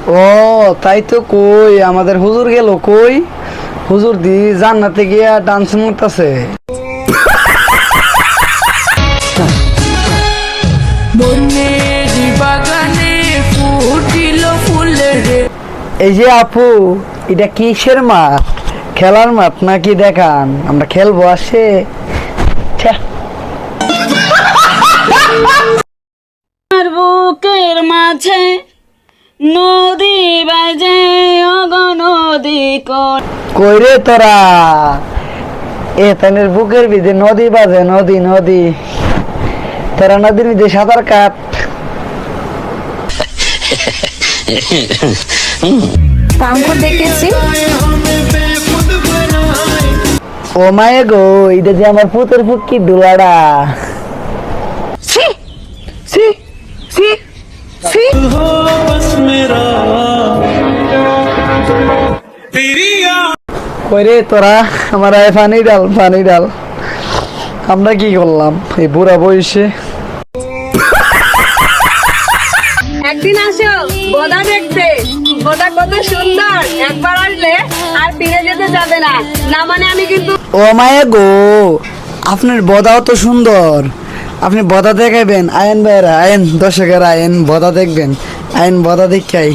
ও তাই তো, কই আমাদের হুজুর গেল কই? হুজুর দি জান্নাতে গিয়া ডান্স করতেছে। এই যে আপু, এটা কিসের মাঠ? খেলার মাঠ নাকি দেখান? আমরা খেলবো আসে। আমার বুকের মাঝে নদী বাজে নদী কই রে তোরা? তানের বুকের ভিতরে নদী বাজে, নদী নদী। তোরা নদীর ভিতরে সাঁতার কাট। দেখেছি ও মায়ে গো, এটা যে আমার পুতের ফুকি ডোলাডা। কই রে তোরা? আমার পানি ডাল, পানি ডাল। আমরা কি করলাম এই বুড়া বয়সে? একদিন আসো বোদা দেখতে, বোদা কত সুন্দর, একবার আসলে আর ফিরে যেতে যাবে না। না মানে আমি কিন্তু। ও মায়ে গো, আপনার বদাও তো সুন্দর, আপনি বদা দেখাইবেন? আয়েন ভাইরা আয়েন, দর্শকের আয়েন বদা দেখবেন, আয়েন বদা দেখাই।